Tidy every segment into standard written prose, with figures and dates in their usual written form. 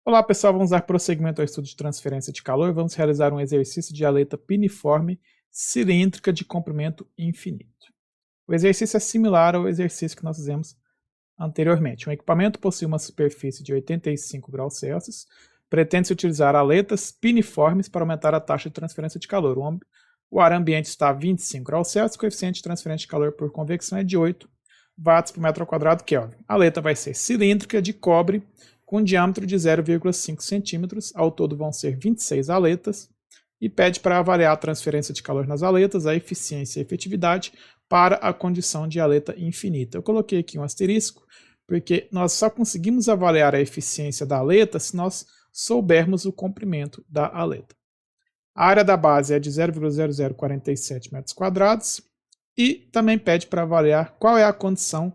Olá pessoal, vamos dar prosseguimento ao estudo de transferência de calor. Vamos realizar um exercício de aleta piniforme cilíndrica de comprimento infinito. O exercício é similar ao exercício que nós fizemos anteriormente. Um equipamento possui uma superfície de 85 graus Celsius. Pretende-se utilizar aletas piniformes para aumentar a taxa de transferência de calor. O ar ambiente está a 25 graus Celsius, o coeficiente de transferência de calor por convecção é de 8 watts por metro quadrado Kelvin. A aleta vai ser cilíndrica, de cobre, com diâmetro de 0,5 centímetros. Ao todo vão ser 26 aletas, e pede para avaliar a transferência de calor nas aletas, a eficiência e a efetividade para a condição de aleta infinita. Eu coloquei aqui um asterisco, porque nós só conseguimos avaliar a eficiência da aleta se nós soubermos o comprimento da aleta. A área da base é de 0,0047 metros quadrados, e também pede para avaliar qual é a condição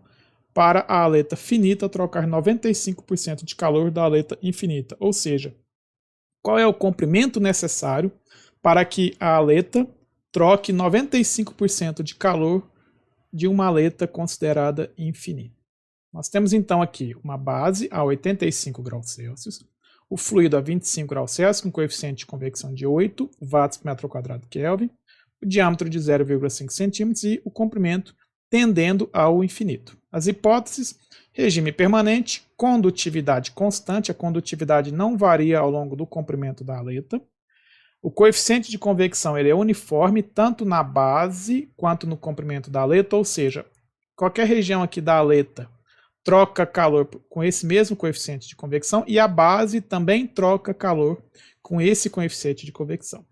para a aleta finita trocar 95% de calor da aleta infinita, ou seja, qual é o comprimento necessário para que a aleta troque 95% de calor de uma aleta considerada infinita. Nós temos então aqui uma base a 85 graus Celsius, o fluido a 25 graus Celsius com coeficiente de convecção de 8 watts por metro quadrado Kelvin, o diâmetro de 0,5 centímetros e o comprimento tendendo ao infinito. As hipóteses: regime permanente, condutividade constante, a condutividade não varia ao longo do comprimento da aleta. O coeficiente de convecção ele é uniforme tanto na base quanto no comprimento da aleta, ou seja, qualquer região aqui da aleta troca calor com esse mesmo coeficiente de convecção e a base também troca calor com esse coeficiente de convecção.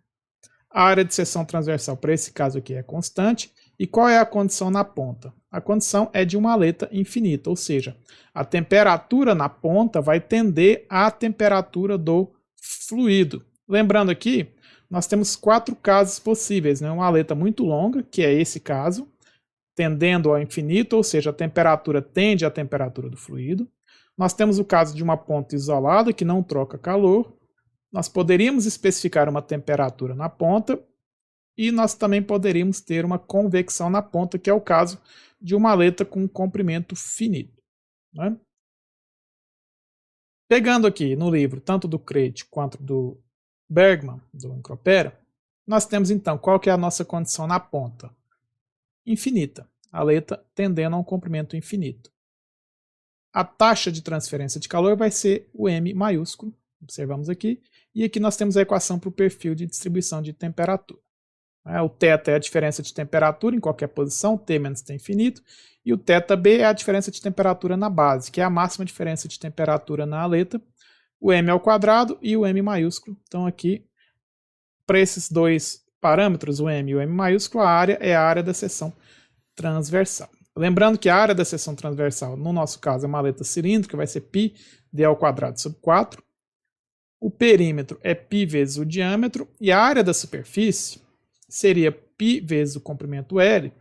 A área de seção transversal para esse caso aqui é constante. E qual é a condição na ponta? A condição é de uma aleta infinita, ou seja, a temperatura na ponta vai tender à temperatura do fluido. Lembrando aqui, nós temos 4 casos possíveis, né? Uma aleta muito longa, que é esse caso, tendendo ao infinito, ou seja, a temperatura tende à temperatura do fluido. Nós temos o caso de uma ponta isolada, que não troca calor. Nós poderíamos especificar uma temperatura na ponta, e nós também poderíamos ter uma convecção na ponta, que é o caso de uma aleta com comprimento finito, né? Pegando aqui no livro, tanto do Crate quanto do Bergman, do Encropera, nós temos então qual que é a nossa condição na ponta? Infinita, a aleta tendendo a um comprimento infinito. A taxa de transferência de calor vai ser o M maiúsculo, observamos aqui, e aqui nós temos a equação para o perfil de distribuição de temperatura. O θ é a diferença de temperatura em qualquer posição, T menos T infinito, e o θb é a diferença de temperatura na base, que é a máxima diferença de temperatura na aleta. O m ao quadrado e o m maiúsculo. Então aqui, para esses dois parâmetros, o m e o m maiúsculo, a área é a área da seção transversal. Lembrando que a área da seção transversal, no nosso caso, é uma aleta cilíndrica, vai ser π d ao quadrado sobre 4. O perímetro é π vezes o diâmetro, e a área da superfície seria π vezes o comprimento L,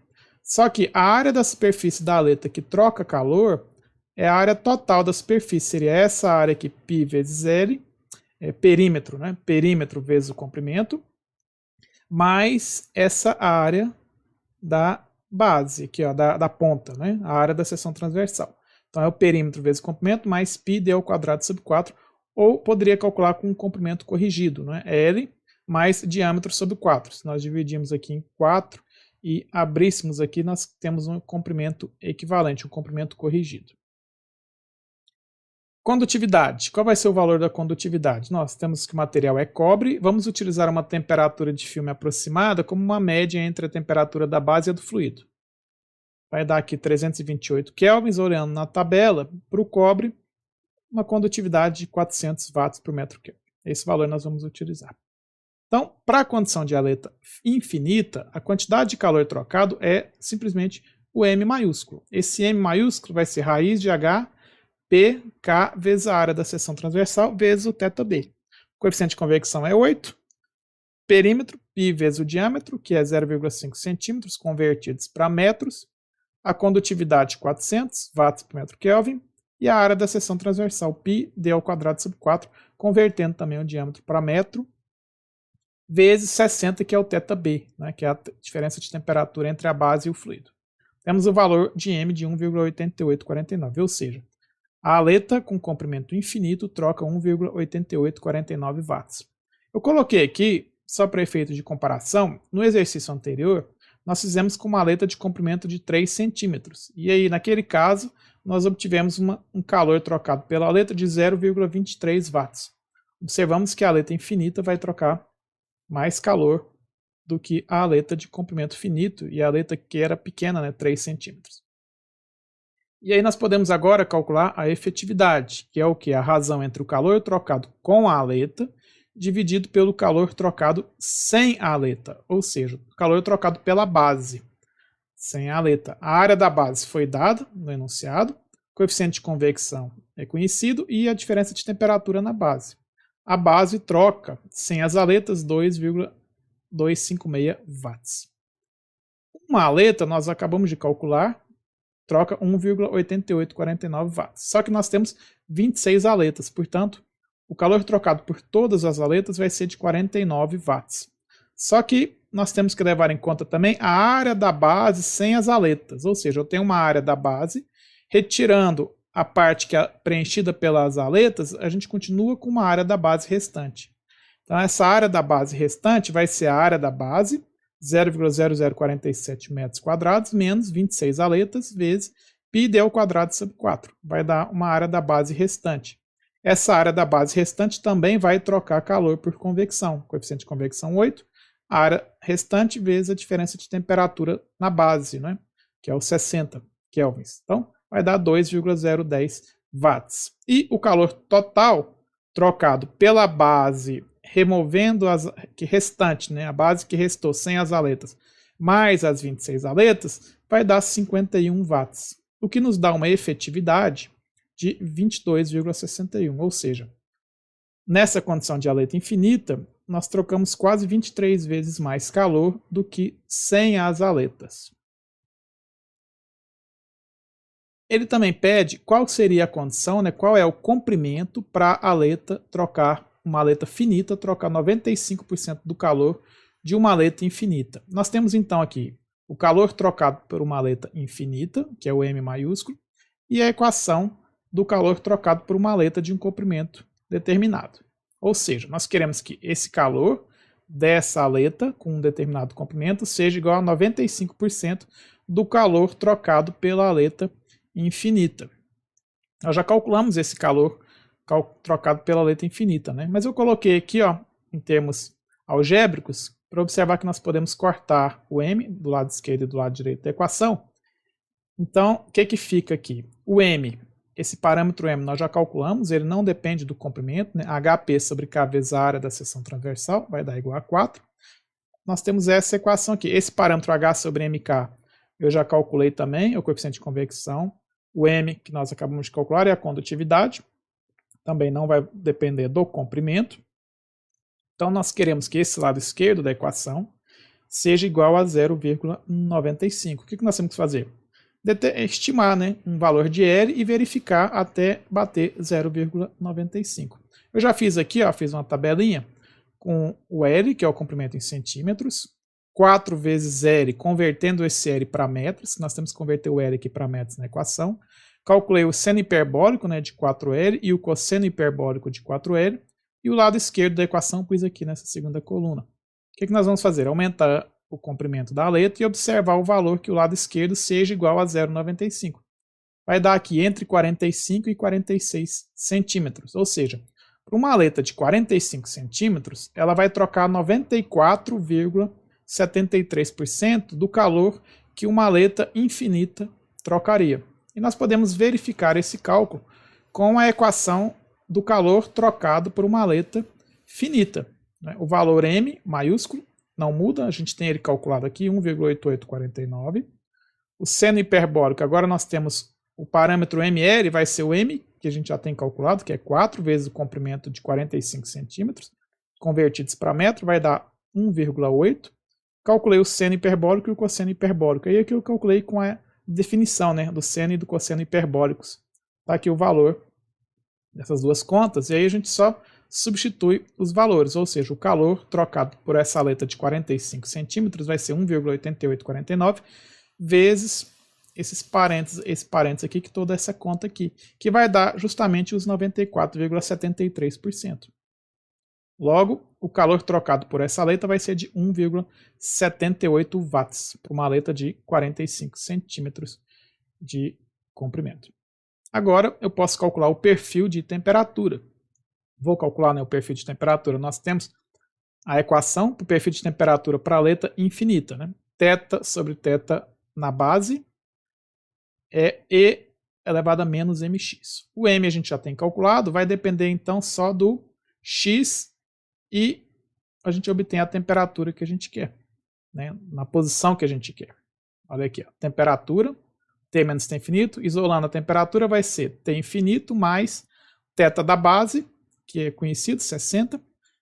só que a área da superfície da aleta que troca calor é a área total da superfície, seria essa área aqui, π vezes L, perímetro, né? Perímetro vezes o comprimento, mais essa área da base, aqui, ó, da ponta, né? A área da seção transversal. Então é o perímetro vezes o comprimento, mais π d ao quadrado sobre 4, ou poderia calcular com um comprimento corrigido, né? L mais diâmetro sobre 4. Se nós dividimos aqui em 4 e abríssemos aqui, nós temos um comprimento equivalente, um comprimento corrigido. Condutividade. Qual vai ser o valor da condutividade? Nós temos que o material é cobre. Vamos utilizar uma temperatura de filme aproximada como uma média entre a temperatura da base e a do fluido. Vai dar aqui 328 kelvins, olhando na tabela, para o cobre, uma condutividade de 400 watts por metro Kelvin. Esse valor nós vamos utilizar. Então, para a condição de aleta infinita, a quantidade de calor trocado é simplesmente o M maiúsculo. Esse M maiúsculo vai ser raiz de H, P, K vezes a área da seção transversal vezes o θb. O coeficiente de convecção é 8. Perímetro, π vezes o diâmetro, que é 0,5 centímetros, convertidos para metros. A condutividade, 400 watts por metro Kelvin. E a área da seção transversal, π d ao quadrado sobre 4, convertendo também o diâmetro para metro, vezes 60, que é o θb, né, que é a diferença de temperatura entre a base e o fluido. Temos o valor de M de 1,8849, ou seja, A aleta com comprimento infinito troca 1,8849 watts. Eu coloquei aqui, só para efeito de comparação, no exercício anterior, nós fizemos com uma aleta de comprimento de 3 centímetros. E aí, naquele caso, nós obtivemos um calor trocado pela aleta de 0,23 watts. Observamos que a aleta infinita vai trocar mais calor do que a aleta de comprimento finito, e a aleta que era pequena, né, 3 centímetros. E aí nós podemos agora calcular a efetividade, que é o que? A razão entre o calor trocado com a aleta dividido pelo calor trocado sem a aleta, ou seja, o calor trocado pela base, sem a aleta. A área da base foi dada no enunciado, o coeficiente de convecção é conhecido e a diferença de temperatura na base. A base troca, sem as aletas, 2,256 watts. Uma aleta, nós acabamos de calcular, troca 1,8849 watts. Só que nós temos 26 aletas, portanto, o calor trocado por todas as aletas vai ser de 49 watts. Só que nós temos que levar em conta também a área da base sem as aletas, ou seja, eu tenho uma área da base, retirando a parte que é preenchida pelas aletas, a gente continua com uma área da base restante. Então essa área da base restante vai ser a área da base, 0,0047 metros quadrados, menos 26 aletas, vezes πd ao quadrado sobre 4. Vai dar uma área da base restante. Essa área da base restante também vai trocar calor por convecção. Coeficiente de convecção 8. A área restante vezes a diferença de temperatura na base, né? Que é o 60 kelvins. Então, vai dar 2,010 watts. E o calor total trocado pela base, removendo as que restante, né? A base que restou sem as aletas, mais as 26 aletas, vai dar 51 watts. O que nos dá uma efetividade de 22,61, ou seja, nessa condição de aleta infinita, nós trocamos quase 23 vezes mais calor do que sem as aletas. Ele também pede qual seria a condição, né, qual é o comprimento para a aleta trocar, uma aleta finita, trocar 95% do calor de uma aleta infinita. Nós temos então aqui o calor trocado por uma aleta infinita, que é o M maiúsculo, e a equação do calor trocado por uma aleta de um comprimento determinado. Ou seja, nós queremos que esse calor dessa aleta com um determinado comprimento seja igual a 95% do calor trocado pela aleta infinita. Nós já calculamos esse calor trocado pela aleta infinita, né? Mas eu coloquei aqui, ó, em termos algébricos, para observar que nós podemos cortar o M do lado esquerdo e do lado direito da equação. Então, o que fica aqui? O M, esse parâmetro M nós já calculamos, ele não depende do comprimento, né? HP sobre K vezes a área da seção transversal vai dar igual a 4. Nós temos essa equação aqui. Esse parâmetro H sobre MK eu já calculei também, é o coeficiente de convecção. O M, que nós acabamos de calcular, é a condutividade. Também não vai depender do comprimento. Então, nós queremos que esse lado esquerdo da equação seja igual a 0,95. O que nós temos que fazer? Estimar, né, um valor de L e verificar até bater 0,95. Eu já fiz aqui, ó, fiz uma tabelinha com o L, que é o comprimento em centímetros, 4 vezes L, convertendo esse L para metros, nós temos que converter o L aqui para metros na equação. Calculei o seno hiperbólico, né, de 4L e o cosseno hiperbólico de 4L, e o lado esquerdo da equação pus aqui nessa segunda coluna. O que nós vamos fazer? Aumentar o comprimento da aleta e observar o valor que o lado esquerdo seja igual a 0,95. Vai dar aqui entre 45 e 46 centímetros, ou seja, para uma aleta de 45 centímetros, ela vai trocar 94,73% do calor que uma aleta infinita trocaria. E nós podemos verificar esse cálculo com a equação do calor trocado por uma aleta finita. O valor M maiúsculo não muda, a gente tem ele calculado aqui, 1,8849. O seno hiperbólico, agora nós temos o parâmetro ML, vai ser o M, que a gente já tem calculado, que é 4 vezes o comprimento de 45 centímetros, convertidos para metro, vai dar 1,8. Calculei o seno hiperbólico e o cosseno hiperbólico. Aí aqui eu calculei com a definição, né, do seno e do cosseno hiperbólicos. Está aqui o valor dessas duas contas, e aí a gente só substitui os valores, ou seja, o calor trocado por essa aleta de 45 centímetros vai ser 1,8849 vezes esse parênteses aqui, que toda essa conta aqui, que vai dar justamente os 94,73%. Logo, o calor trocado por essa aleta vai ser de 1,78 watts, para uma aleta de 45 centímetros de comprimento. Agora, eu posso calcular o perfil de temperatura. Vou calcular, né, o perfil de temperatura. Nós temos a equação para o perfil de temperatura para a aleta infinita, né? Θ sobre θ na base é E elevado a menos mx. O m a gente já tem calculado, vai depender então só do x e a gente obtém a temperatura que a gente quer, né? Na posição que a gente quer. Olha aqui, ó, temperatura, T menos T infinito, isolando a temperatura vai ser T infinito mais θ da base, que é conhecido, 60,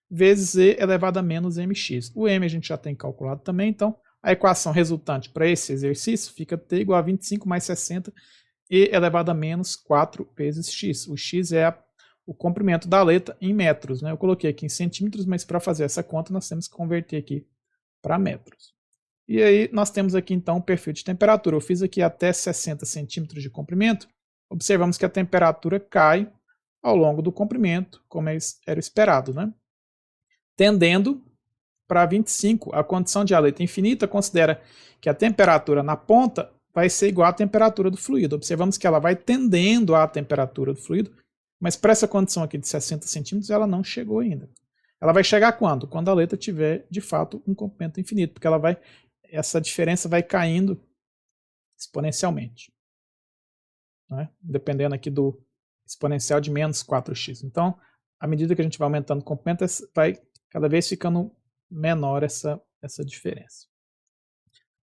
vezes E elevado a menos mx. O m a gente já tem calculado também, então a equação resultante para esse exercício fica T igual a 25 mais 60 E elevado a menos 4 vezes x. O x é o comprimento da aleta em metros, né? Eu coloquei aqui em centímetros, mas para fazer essa conta nós temos que converter aqui para metros. E aí nós temos aqui então o perfil de temperatura. Eu fiz aqui até 60 centímetros de comprimento. Observamos que a temperatura cai ao longo do comprimento, como era esperado, né? Tendendo para 25, a condição de aleta infinita considera que a temperatura na ponta vai ser igual à temperatura do fluido. Observamos que ela vai tendendo à temperatura do fluido, mas para essa condição aqui de 60 centímetros ela não chegou ainda. Ela vai chegar quando? Quando a aleta tiver, de fato, um comprimento infinito, porque essa diferença vai caindo exponencialmente, né? Dependendo aqui do exponencial de menos 4x. Então, à medida que a gente vai aumentando o comprimento, vai cada vez ficando menor essa diferença.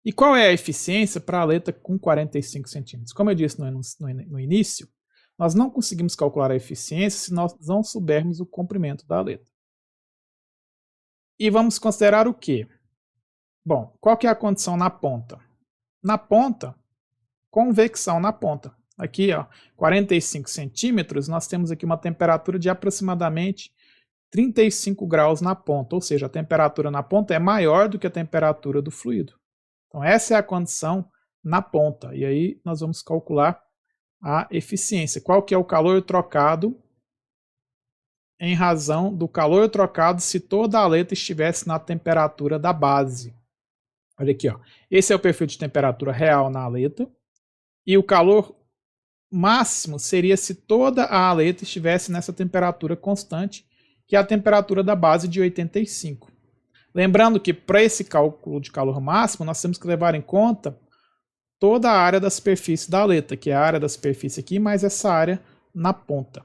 E qual é a eficiência para a aleta com 45 centímetros? Como eu disse no início, nós não conseguimos calcular a eficiência se nós não soubermos o comprimento da aleta. E vamos considerar o quê? Bom, qual que é a condição na ponta? Na ponta, convecção na ponta. Aqui, ó, 45 centímetros, nós temos aqui uma temperatura de aproximadamente 35 graus na ponta, ou seja, a temperatura na ponta é maior do que a temperatura do fluido. Então essa é a condição na ponta, e aí nós vamos calcular a eficiência. Qual que é o calor trocado em razão do calor trocado se toda a aleta estivesse na temperatura da base. Olha aqui, ó. Esse é o perfil de temperatura real na aleta, e o calor máximo seria se toda a aleta estivesse nessa temperatura constante, que é a temperatura da base de 85. Lembrando que para esse cálculo de calor máximo, nós temos que levar em conta toda a área da superfície da aleta, que é a área da superfície aqui, mais essa área na ponta.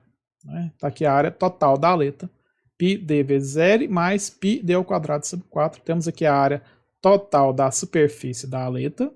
Está aqui a área total da aleta, πd vezes L mais πd ao quadrado sobre 4. Temos aqui a área total da superfície da aleta.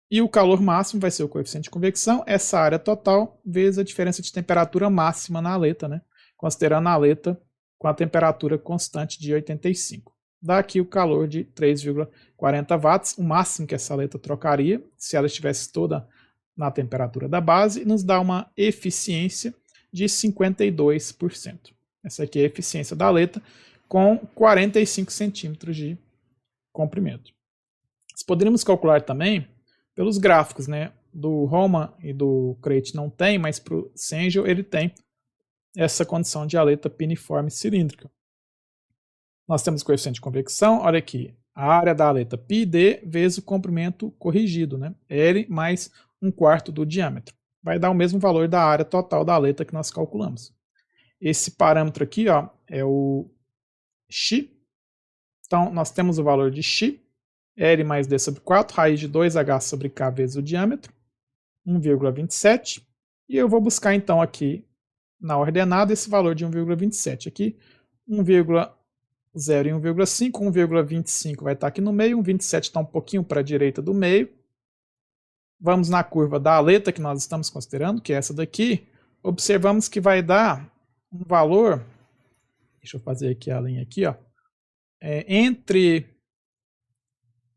E o calor máximo vai ser o coeficiente de convecção, essa área total, vezes a diferença de temperatura máxima na aleta, né? Considerando a aleta com a temperatura constante de 85. Dá aqui o calor de 3,40 watts, o máximo que essa aleta trocaria, se ela estivesse toda na temperatura da base, e nos dá uma eficiência de 52%. Essa aqui é a eficiência da aleta com 45 centímetros de comprimento. Nós poderíamos calcular também pelos gráficos, né? Do Roman e do Crate não tem, mas para o Cengel ele tem essa condição de aleta piniforme cilíndrica. Nós temos o coeficiente de convecção, olha aqui, a área da aleta πd vezes o comprimento corrigido, né? L mais 1/4 do diâmetro. Vai dar o mesmo valor da área total da aleta que nós calculamos. Esse parâmetro aqui, ó, é o X. Então, nós temos o valor de X, L mais D sobre 4, raiz de 2H sobre K vezes o diâmetro, 1,27. E eu vou buscar, então, aqui na ordenada esse valor de 1,27. Aqui, 1,0 e 1,5. 1,25 vai estar aqui no meio, 1,27 está um pouquinho para a direita do meio. Vamos na curva da aleta que nós estamos considerando, que é essa daqui. Observamos que vai dar um valor, deixa eu fazer aqui a linha aqui, ó, entre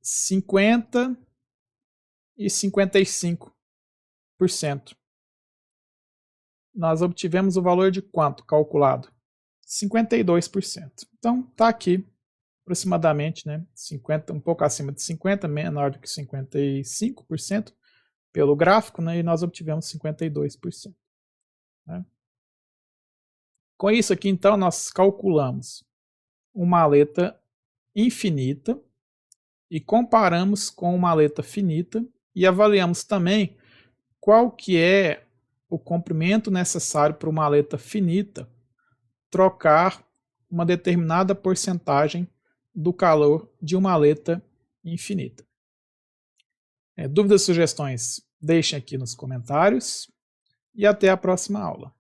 50% e 55%. Nós obtivemos o valor de quanto calculado? 52%. Então, está aqui aproximadamente, né, 50, um pouco acima de 50%, menor do que 55%, pelo gráfico, né, e nós obtivemos 52%. Né? Com isso aqui, então, nós calculamos uma aleta infinita e comparamos com uma aleta finita e avaliamos também qual que é o comprimento necessário para uma aleta finita trocar uma determinada porcentagem do calor de uma aleta infinita. Dúvidas e sugestões, deixem aqui nos comentários e até a próxima aula.